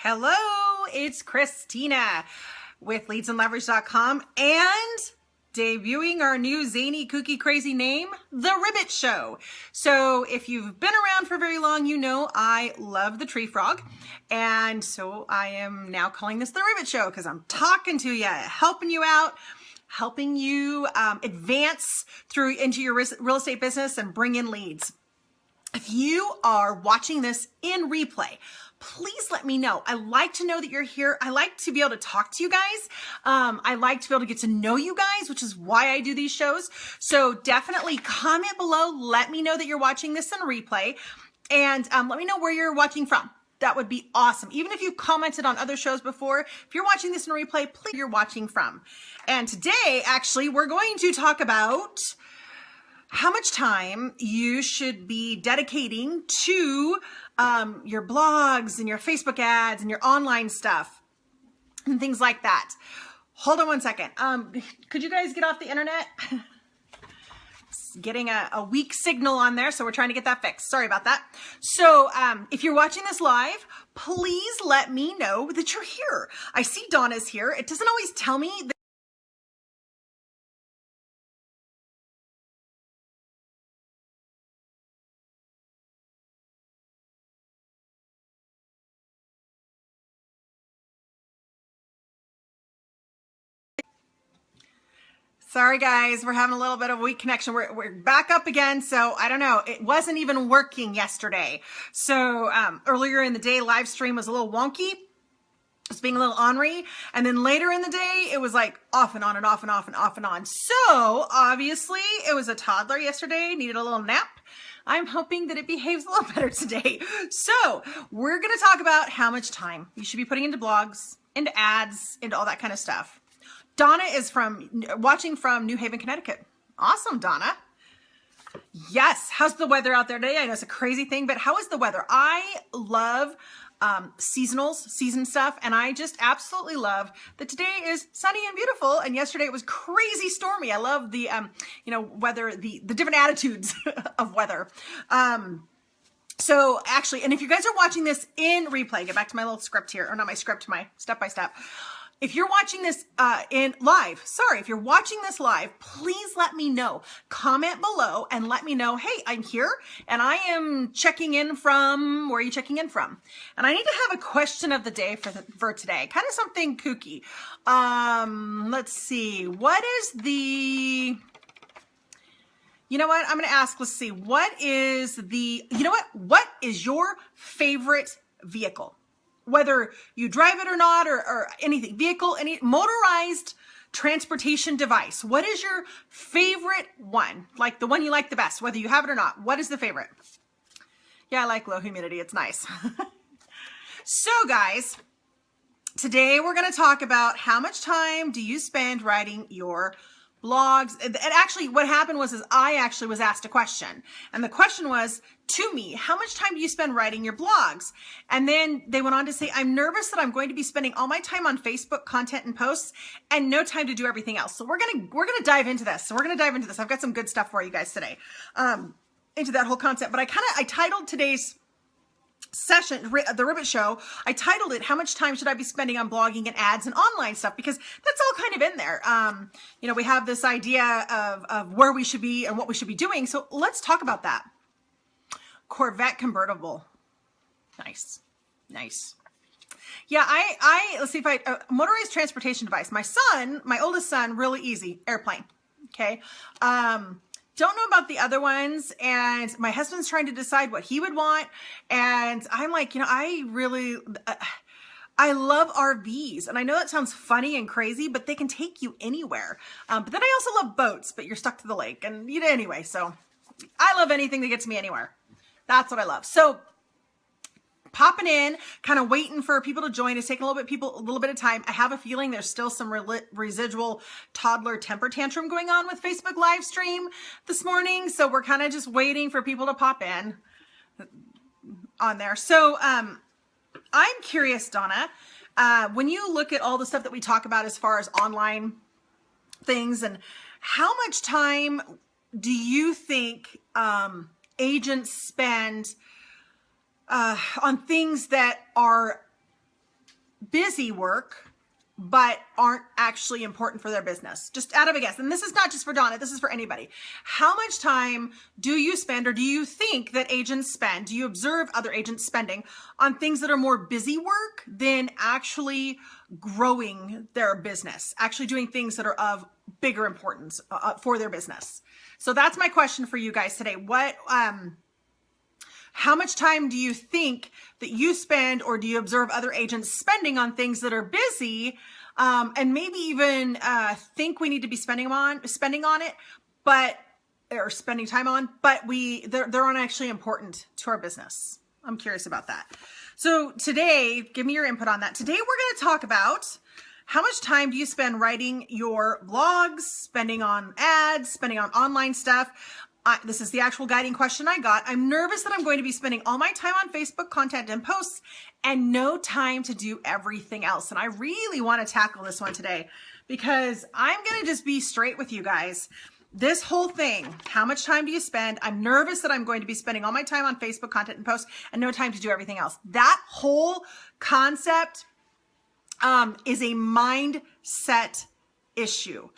Hello, it's Christina with leadsandleverage.com and debuting our new zany, kooky, crazy name, The Ribbit Show. So if you've been around for very long, you know I love the tree frog. And so I am now calling this The Ribbit Show because I'm talking to you, helping you out, helping you advance through into your real estate business and bring in leads. If you are watching this in replay, please let me know. I like to know that you're here. I like to be able to talk to you guys. I like to be able to get to know you guys, which is why I do these shows. So definitely comment below. Let me know that you're watching this in replay and let me know where you're watching from. That would be awesome. Even if you commented on other shows before, if you're watching this in replay, please you're watching from. And today, actually, we're going to talk about how much time you should be dedicating to your blogs and your Facebook ads and your online stuff and things like that. Hold on one second. Could you guys get off the internet? It's getting a weak signal on there, so we're trying to get that fixed. Sorry about that. So if you're watching this live, please let me know that you're here. I see Donna's here. It doesn't always tell me that. Sorry guys, we're having a little bit of a weak connection. We're back up again, so I don't know. It wasn't even working yesterday. So earlier in the day, live stream was a little wonky. It's being a little ornery. And then later in the day, it was like off and on and off and off and off and on. So obviously it was a toddler yesterday, needed a little nap. I'm hoping that it behaves a little better today. So we're going to talk about how much time you should be putting into blogs, into ads, into all that kind of stuff. Donna is watching from New Haven, Connecticut. Awesome, Donna. Yes. How's the weather out there today? I know it's a crazy thing, but how is the weather? I love season stuff, and I just absolutely love that today is sunny and beautiful, and yesterday it was crazy stormy. I love the weather, the different attitudes of weather. So actually, and if you guys are watching this in replay, get back to my little script here, or not my script, my step-by-step. If you're watching this if you're watching this live, please let me know. Comment below and let me know, hey, I'm here and I am checking in from, where are you checking in from? And I need to have a question of the day for today, kind of something kooky. Let's see, what is the, you know what, I'm going to ask, let's see, what is your favorite vehicle? Whether you drive it or not, or anything, vehicle, any motorized transportation device. What is your favorite one? Like the one you like the best, whether you have it or not. What is the favorite? Yeah, I like low humidity. It's nice. So guys, today we're going to talk about how much time do you spend writing your blogs. And actually what happened was I actually was asked a question, and the question was to me, how much time do you spend writing your blogs? And then they went on to say, I'm nervous that I'm going to be spending all my time on Facebook content and posts and no time to do everything else. So we're going to dive into this. So we're going to dive into this. I've got some good stuff for you guys today, into that whole concept, but I titled today's session, the Ribbit Show, I titled it, how much time should I be spending on blogging and ads and online stuff? Because that's all kind of in there. We have this idea of where we should be and what we should be doing. So let's talk about that. Corvette convertible. Nice. Nice. Yeah, let's see if motorized transportation device. My oldest son, really easy, airplane. Okay. Don't know about the other ones, and my husband's trying to decide what he would want, and I'm like, I love RVs, and I know that sounds funny and crazy, but they can take you anywhere. But then I also love boats, but you're stuck to the lake, and anyway, so I love anything that gets me anywhere. That's what I love. So popping in, kind of waiting for people to join. It's taking a little bit of time. I have a feeling there's still some residual toddler temper tantrum going on with Facebook live stream this morning. So we're kind of just waiting for people to pop in on there. So I'm curious, Donna, when you look at all the stuff that we talk about as far as online things, and how much time do you think agents spend on things that are busy work, but aren't actually important for their business? Just out of a guess. And this is not just for Donna, this is for anybody. How much time do you spend, or do you think that agents spend, do you observe other agents spending on things that are more busy work than actually growing their business, actually doing things that are of bigger importance for their business? So that's my question for you guys today. How much time do you think that you spend, or do you observe other agents spending on things that are busy, and maybe even think we need to be spending on it, or spending time on, but they're not actually important to our business? I'm curious about that. So today, give me your input on that. Today we're going to talk about how much time do you spend writing your blogs, spending on ads, spending on online stuff. This is the actual guiding question I got. I'm nervous that I'm going to be spending all my time on Facebook content and posts and no time to do everything else. And I really want to tackle this one today because I'm going to just be straight with you guys. This whole thing, how much time do you spend? I'm nervous that I'm going to be spending all my time on Facebook content and posts and no time to do everything else. That whole concept is a mindset issue.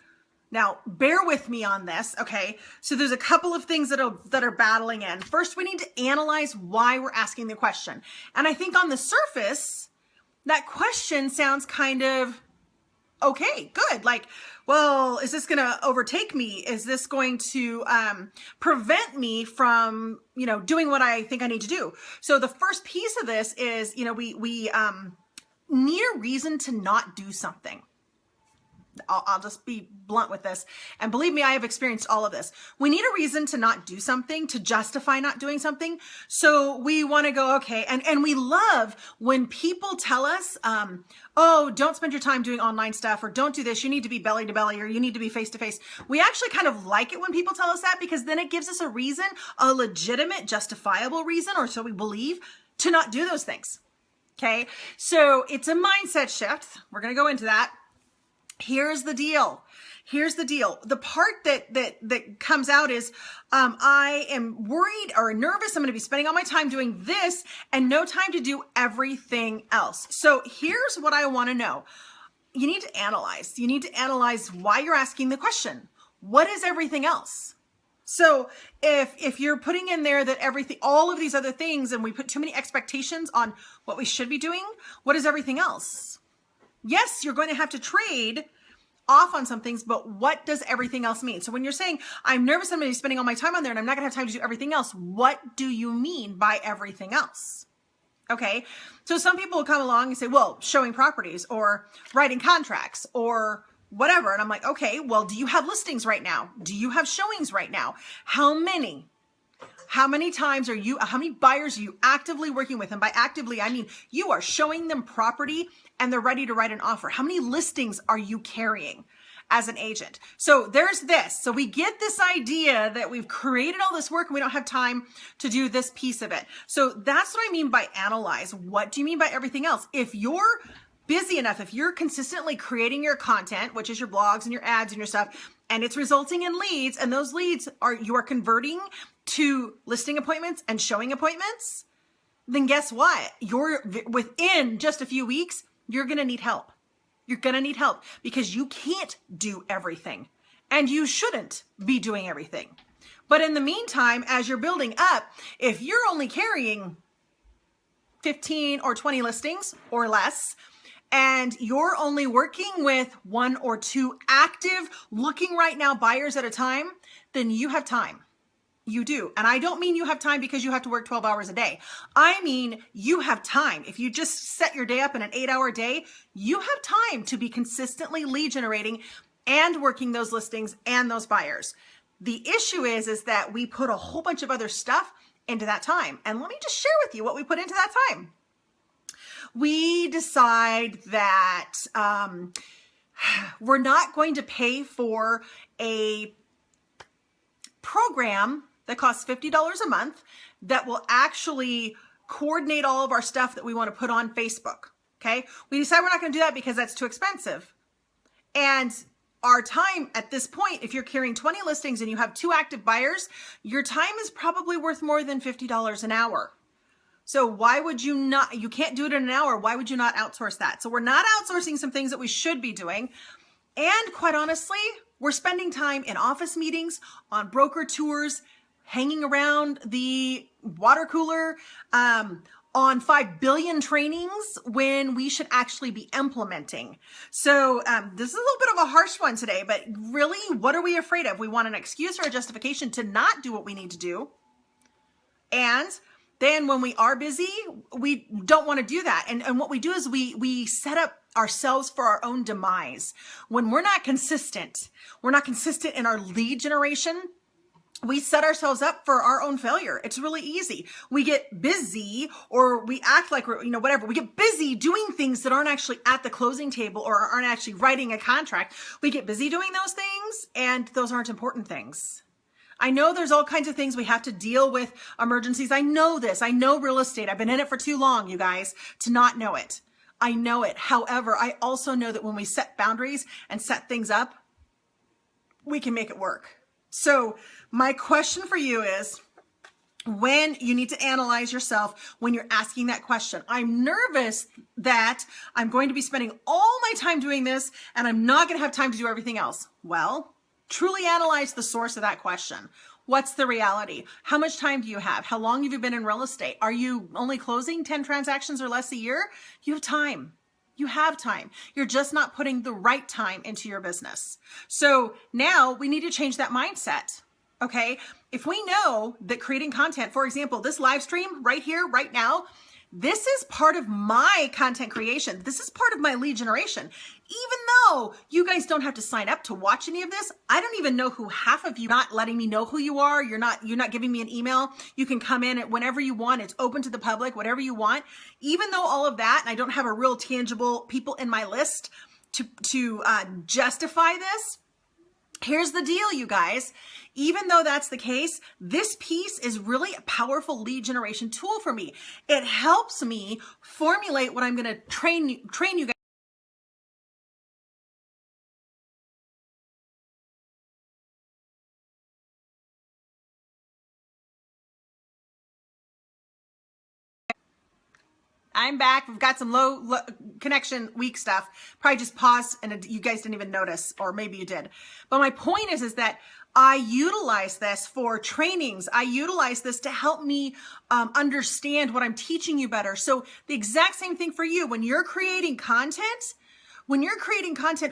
Now, bear with me on this, okay? So there's a couple of things that are battling in. First, we need to analyze why we're asking the question. And I think on the surface, that question sounds kind of okay, good. Like, well, is this going to overtake me? Is this going to prevent me from, doing what I think I need to do? So the first piece of this is, we need a reason to not do something. I'll just be blunt with this. And believe me, I have experienced all of this. We need a reason to not do something, to justify not doing something. So we want to go, okay. And we love when people tell us, oh, don't spend your time doing online stuff, or don't do this. You need to be belly to belly, or you need to be face to face. We actually kind of like it when people tell us that, because then it gives us a reason, a legitimate, justifiable reason, or so we believe, to not do those things. Okay. So it's a mindset shift. We're going to go into that. Here's the deal. The part that comes out is, I am worried or nervous. I'm going to be spending all my time doing this and no time to do everything else. So here's what I want to know. You need to analyze. You need to analyze why you're asking the question. What is everything else? So if you're putting in there that all of these other things, and we put too many expectations on what we should be doing, what is everything else? Yes, you're going to have to trade off on some things, but what does everything else mean? So when you're saying, I'm nervous I'm going to be spending all my time on there and I'm not going to have time to do everything else, what do you mean by everything else? Okay, so some people will come along and say, well, showing properties or writing contracts or whatever. And I'm like, okay, well, do you have listings right now? Do you have showings right now? How many? How many buyers are you actively working with? And by actively, I mean, you are showing them property and they're ready to write an offer. How many listings are you carrying as an agent? So there's this. So we get this idea that we've created all this work and we don't have time to do this piece of it. So that's what I mean by analyze. What do you mean by everything else? If you're busy enough, if you're consistently creating your content, which is your blogs and your ads and your stuff, and it's resulting in leads, and those leads you are converting to listing appointments and showing appointments, then guess what? Within just a few weeks, you're going to need help. You're going to need help because you can't do everything and you shouldn't be doing everything. But in the meantime, as you're building up, if you're only carrying 15 or 20 listings or less, and you're only working with 1 or 2 active looking right now buyers at a time, then you have time. You do. And I don't mean you have time because you have to work 12 hours a day. I mean, you have time. If you just set your day up in an 8-hour day, you have time to be consistently lead generating and working those listings and those buyers. The issue is that we put a whole bunch of other stuff into that time. And let me just share with you what we put into that time. We decide that we're not going to pay for a program that costs $50 a month that will actually coordinate all of our stuff that we want to put on Facebook. Okay. We decide we're not going to do that because that's too expensive. And our time at this point, if you're carrying 20 listings and you have 2 active buyers, your time is probably worth more than $50 an hour. So why would you not, you can't do it in an hour. Why would you not outsource that? So we're not outsourcing some things that we should be doing. And quite honestly, we're spending time in office meetings, on broker tours, hanging around the water cooler, on 5 billion trainings when we should actually be implementing. So this is a little bit of a harsh one today, but really, what are we afraid of? We want an excuse or a justification to not do what we need to do. And then when we are busy, we don't want to do that. And what we do is we set up ourselves for our own demise. When we're not consistent in our lead generation, we set ourselves up for our own failure. It's really easy. We get busy, or we act like we're, whatever. We get busy doing things that aren't actually at the closing table or aren't actually writing a contract. We get busy doing those things, and those aren't important things. I know there's all kinds of things we have to deal with, emergencies. I know this. I know real estate. I've been in it for too long, you guys, to not know it. I know it. However, I also know that when we set boundaries and set things up, we can make it work. So my question for you is, when you need to analyze yourself when you're asking that question. I'm nervous that I'm going to be spending all my time doing this and I'm not going to have time to do everything else. Well, truly analyze the source of that question. What's the reality? How much time do you have? How long have you been in real estate? Are you only closing 10 transactions or less a year? You have time. You have time. You're just not putting the right time into your business. So now we need to change that mindset. Okay. If we know that creating content, for example, this live stream right here, right now, this is part of my content creation. This is part of my lead generation. Even though you guys don't have to sign up to watch any of this, I don't even know who half of you, not letting me know who you are. You're not giving me an email. You can come in at whenever you want. It's open to the public, whatever you want. Even though all of that, and I don't have a real tangible people in my list to justify this. Here's the deal, you guys. Even though that's the case, this piece is really a powerful lead generation tool for me. It helps me formulate what I'm going to train you guys. I'm back. We've got some low connection, weak stuff. Probably just paused and you guys didn't even notice, or maybe you did. But my point is that I utilize this for trainings. I utilize this to help me understand what I'm teaching you better. So the exact same thing for you. When you're creating content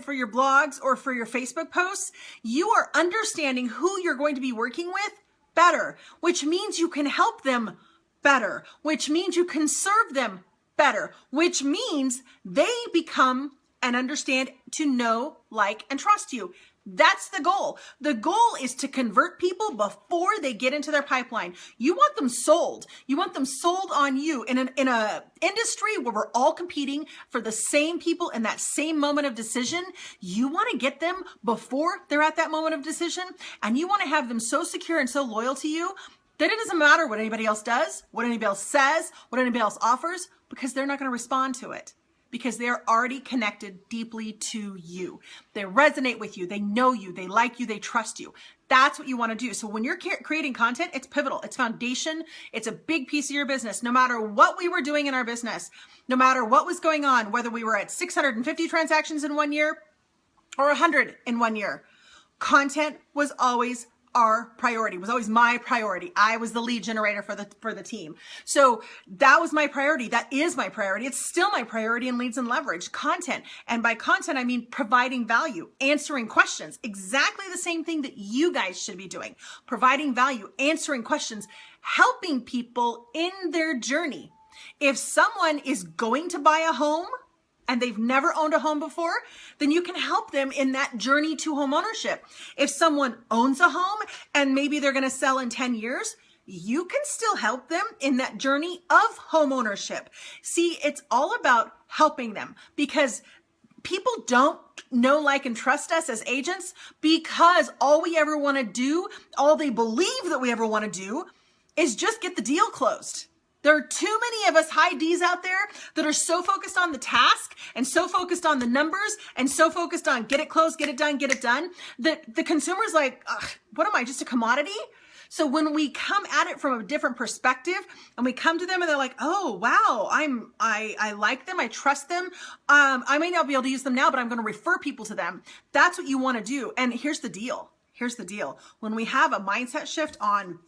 for your blogs or for your Facebook posts, you are understanding who you're going to be working with better, which means you can help them better, which means you can serve them better, which means they become and understand to know, like, and trust you. That's the goal. The goal is to convert people before they get into their pipeline. You want them sold. You want them sold on you in an industry where we're all competing for the same people in that same moment of decision. You want to get them before they're at that moment of decision, and you want to have them so secure and so loyal to you that it doesn't matter what anybody else does, what anybody else says, what anybody else offers, because they're not going to respond to it. Because they're already connected deeply to you. They resonate with you. They know you. They like you. They trust you. That's what you want to do. So when you're creating content, it's pivotal. It's foundation. It's a big piece of your business. No matter what we were doing in our business, no matter what was going on, whether we were at 650 transactions in 1 year or 100 in 1 year, content was always our priority, was always my priority. I was the lead generator for the team. So that was my priority. That is my priority. It's still my priority in leads and leverage, content. And by content, I mean providing value, answering questions, exactly the same thing that you guys should be doing, providing value, answering questions, helping people in their journey. If someone is going to buy a home, and they've never owned a home before, then you can help them in that journey to home ownership. If someone owns a home and maybe they're going to sell in 10 years, you can still help them in that journey of home ownership. See, it's all about helping them, because people don't know, like, and trust us as agents because all we ever want to do, all they believe that we ever want to do, is just get the deal closed. There are too many of us high D's out there that are so focused on the task and so focused on the numbers and so focused on get it closed, get it done, that the consumer's like, ugh, what am I, just a commodity? So when we come at it from a different perspective and we come to them and they're like, oh, wow, I like them. I trust them. I may not be able to use them now, but I'm going to refer people to them. That's what you want to do. And here's the deal. Here's the deal. When we have a mindset shift on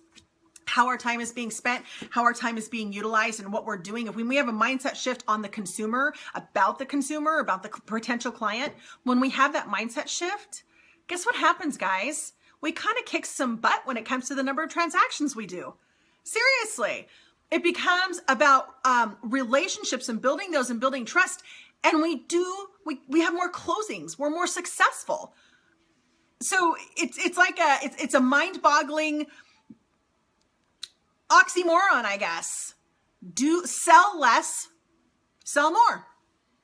how our time is being spent, how our time is being utilized, and what we're doing, if we have a mindset shift on the consumer, about the potential client, when we have that mindset shift, guess what happens, guys? We kind of kick some butt when it comes to the number of transactions we do. Seriously, it becomes about relationships and building those and building trust. And we have more closings. We're more successful. So it's a mind-boggling oxymoron, I guess. Sell less, sell more.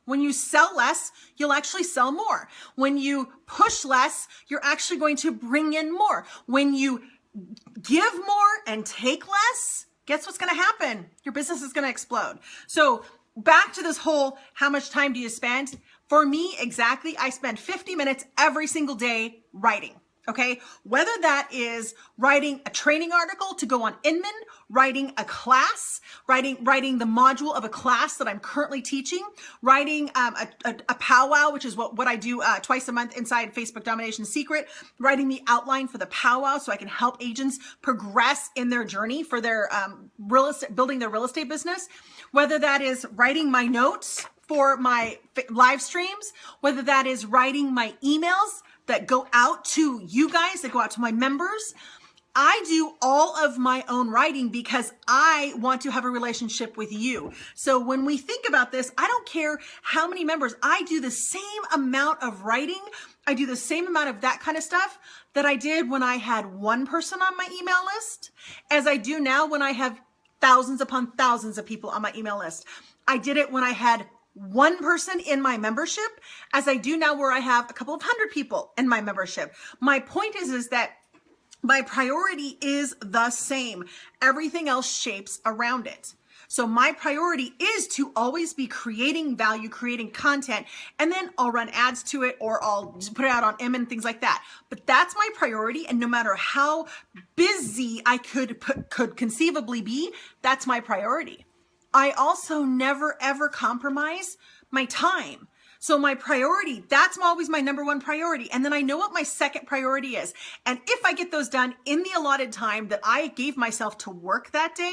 When you sell less, you'll actually sell more. When you push less, you're actually going to bring in more. When you give more and take less, guess what's going to happen? Your business is going to explode. So back to this whole, how much time do you spend? For me, exactly, I spend 50 minutes every single day writing. Okay, whether that is writing a training article to go on Inman, writing a class, writing the module of a class that I'm currently teaching, writing a powwow, which is what I do twice a month inside Facebook Domination Secret, writing the outline for the powwow so I can help agents progress in their journey for their building their real estate business, whether that is writing my notes for my live streams, whether that is writing my emails that go out to you guys, that go out to my members. I do all of my own writing because I want to have a relationship with you. So when we think about this, I don't care how many members, I do the same amount of writing. I do the same amount of that kind of stuff that I did when I had one person on my email list, as I do now when I have thousands upon thousands of people on my email list. I did it when I had one person in my membership, as I do now where I have a couple of hundred people in my membership. My point is that my priority is the same. Everything else shapes around it. So my priority is to always be creating value, creating content, and then I'll run ads to it or I'll just put it out on M and things like that. But that's my priority. And no matter how busy I could conceivably be, that's my priority. I also never, ever compromise my time. So my priority, that's always my number one priority. And then I know what my second priority is. And if I get those done in the allotted time that I gave myself to work that day,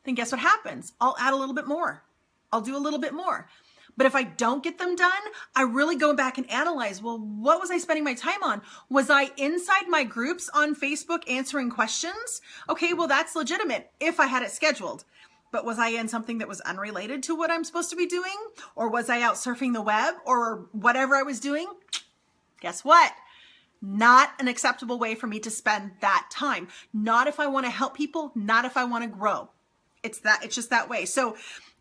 then guess what happens? I'll add a little bit more. I'll do a little bit more. But if I don't get them done, I really go back and analyze, well, what was I spending my time on? Was I inside my groups on Facebook answering questions? Okay, well, that's legitimate if I had it scheduled. But was I in something that was unrelated to what I'm supposed to be doing? Or was I out surfing the web or whatever I was doing? Guess what? Not an acceptable way for me to spend that time. Not if I want to help people, not if I want to grow. It's just that way. So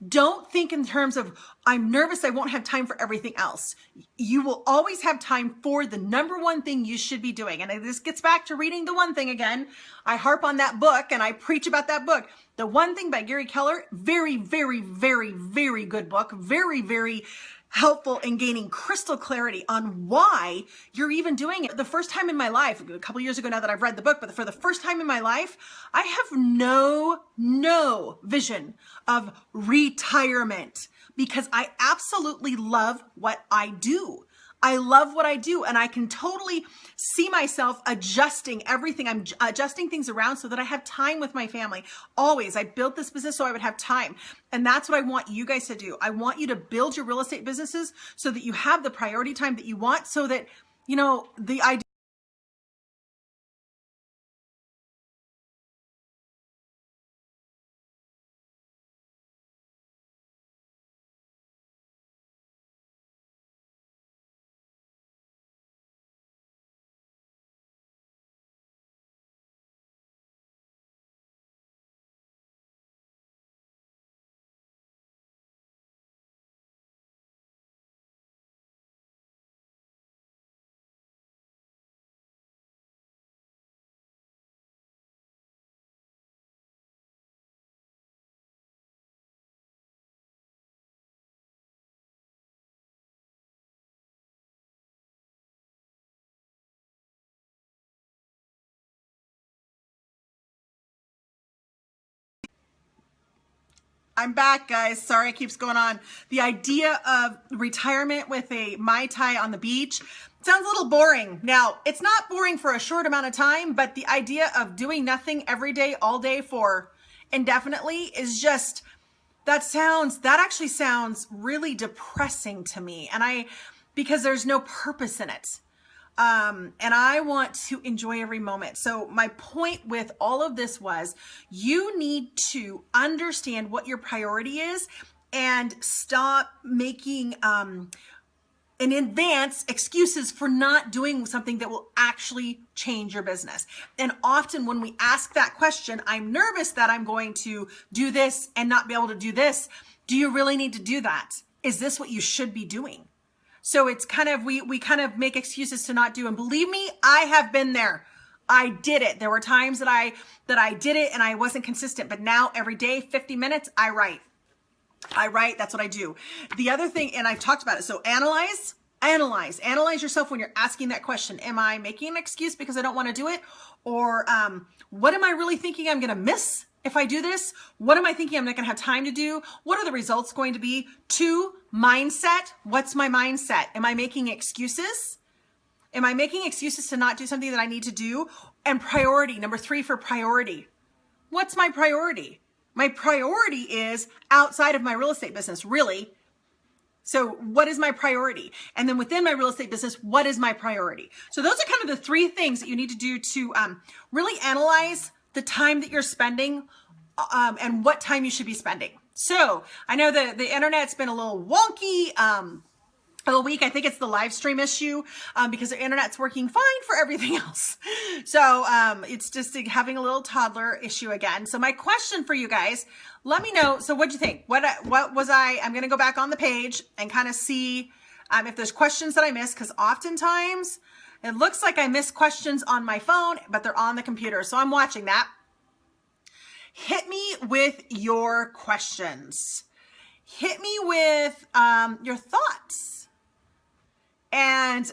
don't think in terms of, I'm nervous I won't have time for everything else. You will always have time for the number one thing you should be doing. And this gets back to reading The One Thing again. I harp on that book and I preach about that book. The One Thing by Gary Keller, very, very, very, very good book. Very, very helpful in gaining crystal clarity on why you're even doing it. The first time in my life, a couple years ago now that I've read the book, but for the first time in my life, I have no vision of retirement because I absolutely love what I do. I love what I do and I can totally see myself adjusting everything. I'm adjusting things around so that I have time with my family. Always. I built this business so I would have time. And that's what I want you guys to do. I want you to build your real estate businesses so that you have the priority time that you want so that, the idea I'm back, guys. Sorry, it keeps going on. The idea of retirement with a Mai Tai on the beach sounds a little boring. Now, it's not boring for a short amount of time, but the idea of doing nothing every day, all day for indefinitely is just, that actually sounds really depressing to me. Because there's no purpose in it. And I want to enjoy every moment. So my point with all of this was, you need to understand what your priority is and stop making, in advance excuses for not doing something that will actually change your business. And often when we ask that question, I'm nervous that I'm going to do this and not be able to do this. Do you really need to do that? Is this what you should be doing? So it's kind of, we kind of make excuses to not do. And believe me, I have been there. I did it. There were times that I did it and I wasn't consistent, but now every day, 50 minutes, I write. That's what I do. The other thing, and I've talked about it. So analyze yourself when you're asking that question. Am I making an excuse because I don't want to do it? Or what am I really thinking I'm going to miss if I do this? What am I thinking I'm not going to have time to do? What are the results going to be? 2, mindset. What's my mindset? Am I making excuses? Am I making excuses to not do something that I need to do? And priority, number 3 for priority. What's my priority? My priority is outside of my real estate business, really. So what is my priority? And then within my real estate business, what is my priority? So those are kind of the 3 things that you need to do to really analyze the time that you're spending and what time you should be spending. So I know the internet's been a little wonky all week. I think it's the live stream issue because the internet's working fine for everything else. So it's just having a little toddler issue again. So my question for you guys, let me know. So what'd you think? I'm going to go back on the page and kind of see if there's questions that I missed, because oftentimes it looks like I miss questions on my phone, but they're on the computer. So I'm watching that. Hit me with your questions. Hit me with your thoughts. And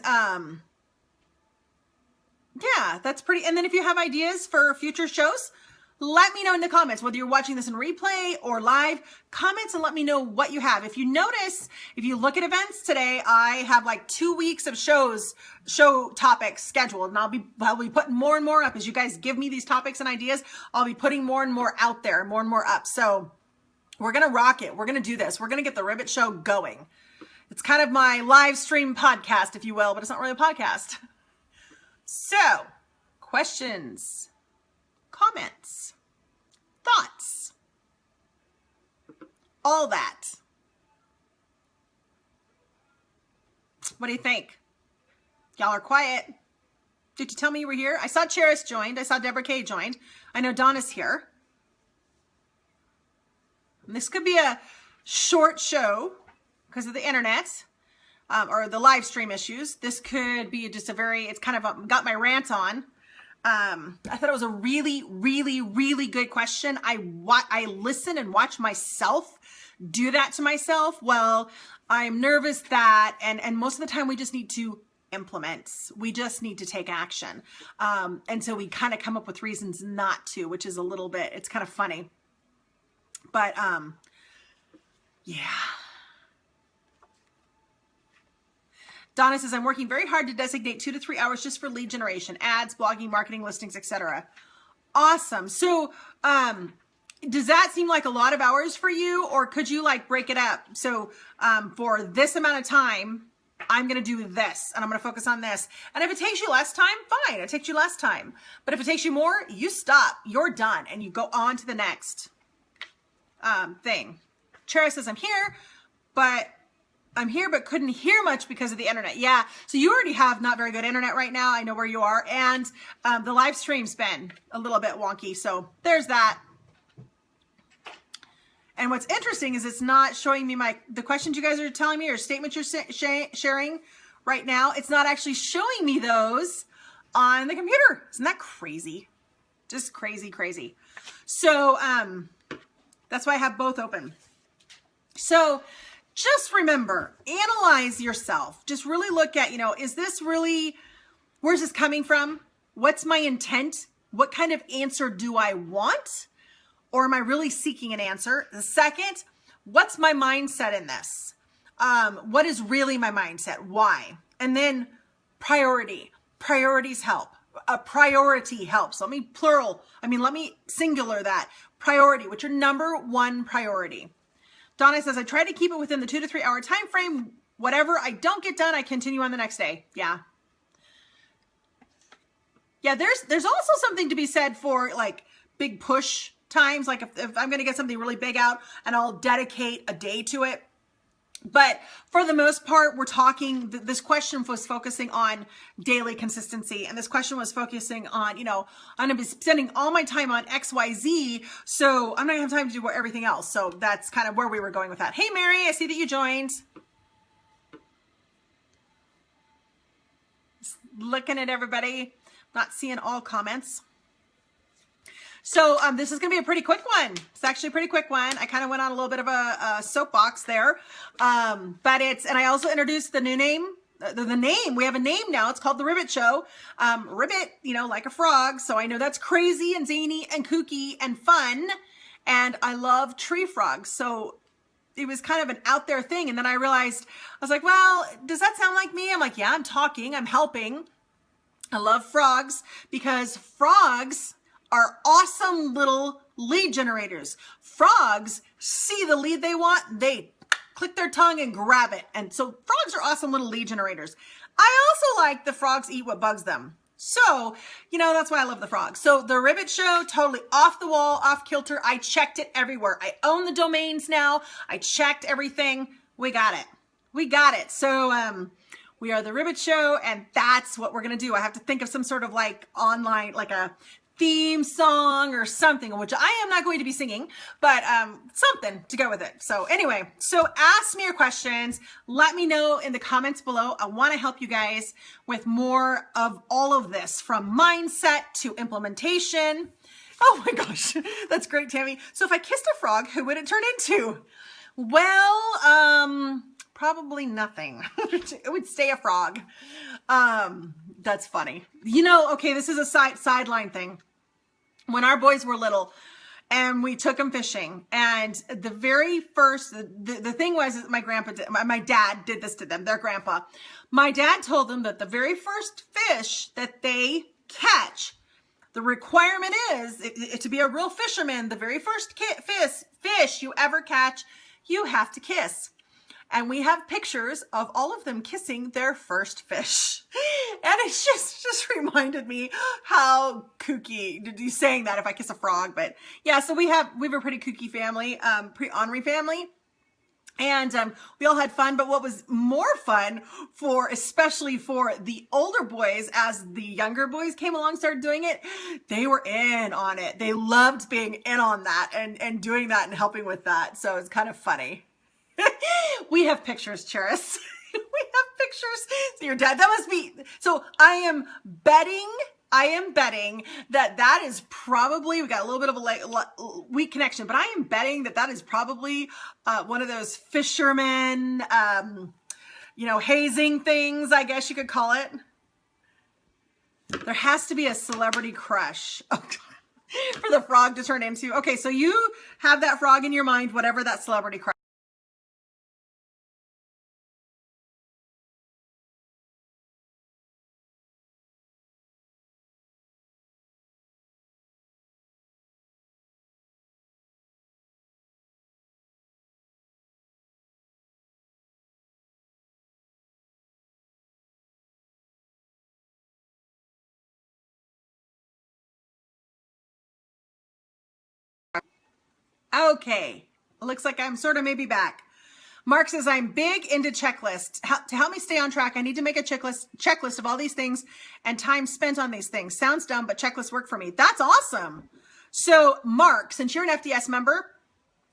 yeah, that's pretty. And then if you have ideas for future shows, let me know in the comments, whether you're watching this in replay or live. Comments and let me know what you have. If you notice, if you look at events today, I have like 2 weeks of show topics scheduled, and I'll be putting more and more up as you guys give me these topics and ideas. I'll be putting more and more out there, more and more up. So we're going to rock it. We're going to do this. We're going to get the Ribbit Show going. It's kind of my live stream podcast, if you will, but it's not really a podcast. So, questions, comments, thoughts, all that. What do you think? Y'all are quiet. Did you tell me you were here? I saw Cheris joined. I saw Deborah Kay joined. I know Donna's here. And this could be a short show because of the internet or the live stream issues. This could be just it's kind of got my rant on. I thought it was a really, really, really good question. I listen and watch myself do that to myself. Well, I'm nervous that, and most of the time we just need to implement. We just need to take action. And so we kind of come up with reasons not to, which is a little bit, it's kind of funny. But, yeah. Donna says, I'm working very hard to designate 2 to 3 hours just for lead generation, ads, blogging, marketing, listings, etc. Awesome. So, does that seem like a lot of hours for you, or could you like break it up? So, for this amount of time, I'm going to do this and I'm going to focus on this. And if it takes you less time, fine. It takes you less time. But if it takes you more, you stop, you're done, and you go on to the next thing. Chara says, I'm here, but couldn't hear much because of the internet. Yeah. So you already have not very good internet right now. I know where you are. And the live stream's been a little bit wonky. So there's that. And what's interesting is it's not showing me the questions you guys are telling me or statements you're sharing right now. It's not actually showing me those on the computer. Isn't that crazy? Just crazy, crazy. So that's why I have both open. So just remember, analyze yourself. Just really look at, is this really, where's this coming from? What's my intent? What kind of answer do I want? or am I really seeking an answer? The second, what's my mindset in this? What is really my mindset? Why? And then priority. Priorities help. A priority helps. Let me singular that. Priority. What's your number one priority? Donna says, I try to keep it within the 2 to 3 hour time frame. Whatever I don't get done, I continue on the next day. Yeah. Yeah, there's also something to be said for like big push times. Like if I'm going to get something really big out and I'll dedicate a day to it. But for the most part, we're talking, this question was focusing on daily consistency. And this question was focusing on, I'm going to be spending all my time on XYZ. So I'm not going to have time to do everything else. So that's kind of where we were going with that. Hey, Mary, I see that you joined. Just looking at everybody, not seeing all comments. So this is going to be a pretty quick one. It's actually a pretty quick one. I kind of went on a little bit of a soapbox there. And I also introduced the new name, the name. We have a name now. It's called The Ribbit Show. Ribbit, like a frog. So I know that's crazy and zany and kooky and fun. And I love tree frogs. So it was kind of an out there thing. And then I realized, I was like, well, does that sound like me? I'm like, yeah, I'm talking, I'm helping. I love frogs because frogs are awesome little lead generators. Frogs see the lead they want, they click their tongue and grab it. And so frogs are awesome little lead generators. I also like the frogs eat what bugs them. So, that's why I love the frogs. So the Ribbit Show, totally off the wall, off kilter. I checked it everywhere. I own the domains now. I checked everything. We got it. We got it. So, we are the Ribbit Show, and that's what we're going to do. I have to think of some sort of like online, like a theme song or something, which I am not going to be singing, but something to go with it. So anyway, ask me your questions. Let me know in the comments below. I want to help you guys with more of all of this, from mindset to implementation. Oh my gosh, that's great, Tammy. So if I kissed a frog, who would it turn into? Well, probably nothing. It would stay a frog. That's funny. Okay, this is a sideline thing. When our boys were little and we took them fishing, and the very first, the thing was that my dad did this to them, their grandpa. My dad told them that the very first fish that they catch, the requirement is to be a real fisherman. The very first fish you ever catch, you have to kiss. And we have pictures of all of them kissing their first fish. And it just reminded me how kooky to be saying that if I kiss a frog. But yeah, so we have a pretty kooky family, pretty ornery family. And we all had fun. But what was more fun especially for the older boys, as the younger boys came along, started doing it, they were in on it. They loved being in on that and doing that and helping with that. So it's kind of funny. We have pictures, Cheris. We have pictures. So your dad, that must be, so I am betting that is probably, we got a little bit of a weak connection, but I am betting that is probably one of those fishermen, hazing things, I guess you could call it. There has to be a celebrity crush for the frog to turn into. Okay, so you have that frog in your mind, whatever that celebrity crush. Okay, looks like I'm sort of maybe back. Mark says, I'm big into checklists. To help me stay on track, I need to make a checklist of all these things and time spent on these things. Sounds dumb, but checklists work for me. That's awesome. So Mark, since you're an FDS member,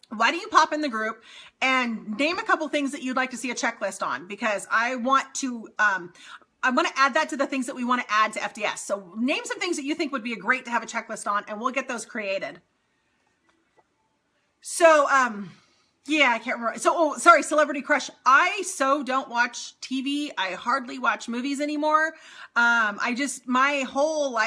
why don't you pop in the group and name a couple things that you'd like to see a checklist on? Because I want to add that to the things that we want to add to FDS. So name some things that you think would be great to have a checklist on, and we'll get those created. So, yeah, I can't remember. So, sorry, celebrity crush. I don't watch TV. I hardly watch movies anymore. My whole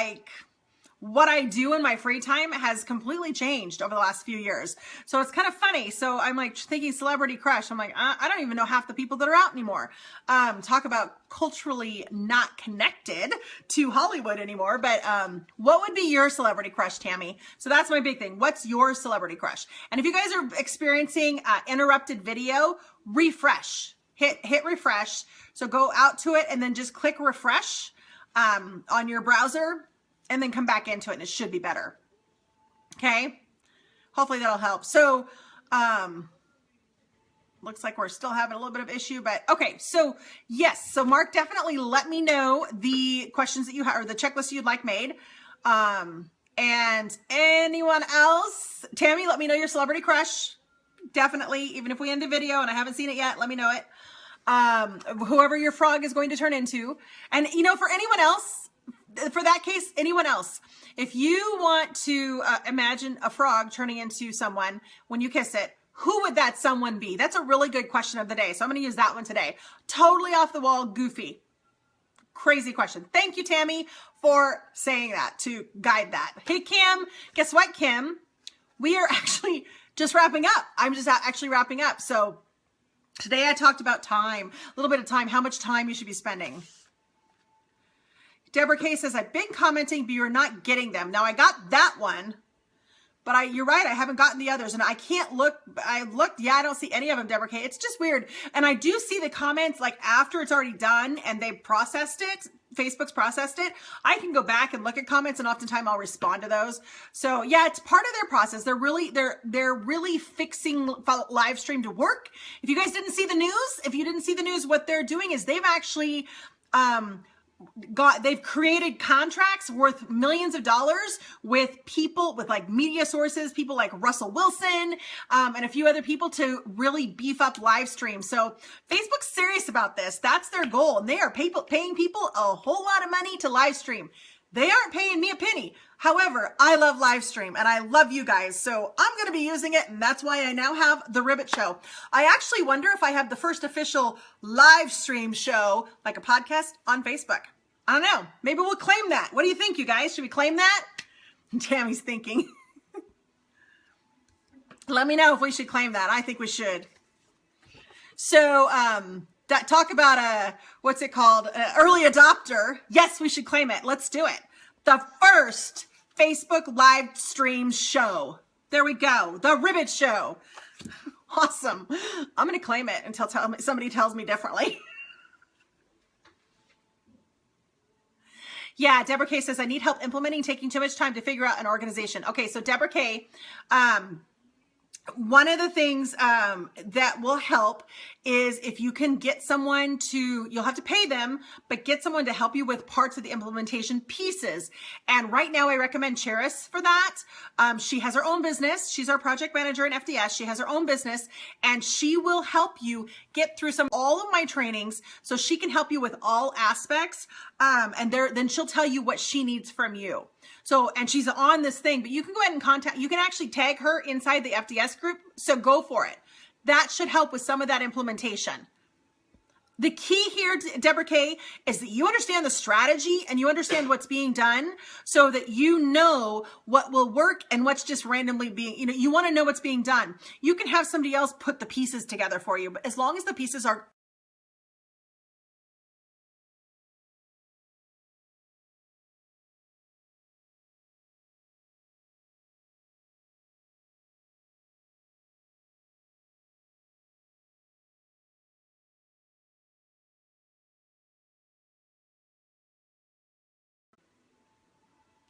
what I do in my free time has completely changed over the last few years. So it's kind of funny. So I'm like thinking celebrity crush. I'm like, I don't even know half the people that are out anymore. Talk about culturally not connected to Hollywood anymore. But what would be your celebrity crush, Tammy? So that's my big thing. What's your celebrity crush? And if you guys are experiencing interrupted video, refresh. Hit refresh. So go out to it and then just click refresh on your browser and then come back into it and it should be better. Okay. Hopefully that'll help. So looks like we're still having a little bit of issue, but okay. So yes. So Mark, definitely let me know the questions that you have or the checklist you'd like made. And anyone else, Tammy, let me know your celebrity crush. Definitely. Even if we end the video and I haven't seen it yet, let me know it. Whoever your frog is going to turn into. And you know, for anyone else, for that case, anyone else, if you want to imagine a frog turning into someone when you kiss it, who would that someone be? That's a really good question of the day. So I'm going to use that one today. Totally off the wall, goofy. Crazy question. Thank you, Tammy, for saying that to guide that. Hey, Kim, guess what, Kim? We are actually just wrapping up. I'm just actually wrapping up. So today I talked about time, a little bit of time, how much time you should be spending. Deborah K says, I've been commenting, but you're not getting them. Now I got that one, but you're right. I haven't gotten the others and I can't look. I looked. Yeah, I don't see any of them, Deborah K. It's just weird. And I do see the comments like after it's already done and they've processed it. Facebook's processed it. I can go back and look at comments and oftentimes I'll respond to those. So yeah, it's part of their process. They're really fixing live stream to work. If you guys didn't see the news, what they're doing is they've actually, they've created contracts worth millions of dollars with people, with like media sources, people like Russell Wilson, and a few other people to really beef up live stream. So Facebook's serious about this. That's their goal. And they are paying people a whole lot of money to live stream. They aren't paying me a penny. However, I love live stream and I love you guys. So I'm going to be using it. And that's why I now have the Ribbit Show. I actually wonder if I have the first official live stream show, like a podcast on Facebook. I don't know. Maybe we'll claim that. What do you think, you guys? Should we claim that? Tammy's thinking. Let me know if we should claim that. I think we should. So, talk about what's it called? Early adopter. Yes, we should claim it. Let's do it. The first Facebook live stream show. There we go. The Ribbit Show. Awesome. I'm going to claim it until somebody tells me differently. Yeah, Deborah K says, I need help implementing, taking too much time to figure out an organization. Okay, so Deborah K, one of the things that will help is if you can get someone to, you'll have to pay them, but get someone to help you with parts of the implementation pieces. And right now I recommend Cheris for that. She has her own business. She's our project manager in FDS. She has her own business and she will help you get through all of my trainings so she can help you with all aspects. And then she'll tell you what she needs from you. So, and she's on this thing, but you can go ahead and you can actually tag her inside the FDS group. So go for it. That should help with some of that implementation. The key here, Deborah K, is that you understand the strategy and you understand what's being done so that you know what will work and what's just randomly being, you want to know what's being done. You can have somebody else put the pieces together for you, but as long as the pieces are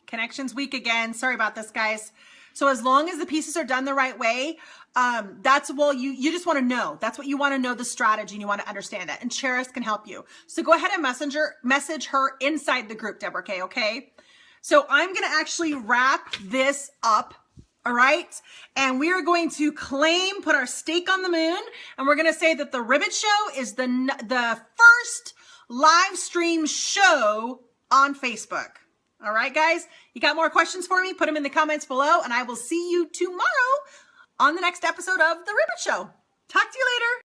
Connections weak again. Sorry about this, guys. So as long as the pieces are done the right way, that's you just want to know. That's what you want to know, the strategy, and you want to understand that. And Cheris can help you. So go ahead and message her inside the group, Deborah K, okay? So I'm going to actually wrap this up. All right. And we are going to put our stake on the moon. And we're going to say that the Ribbit Show is the first live stream show on Facebook. All right, guys, you got more questions for me? Put them in the comments below and I will see you tomorrow on the next episode of The Ribbit Show. Talk to you later.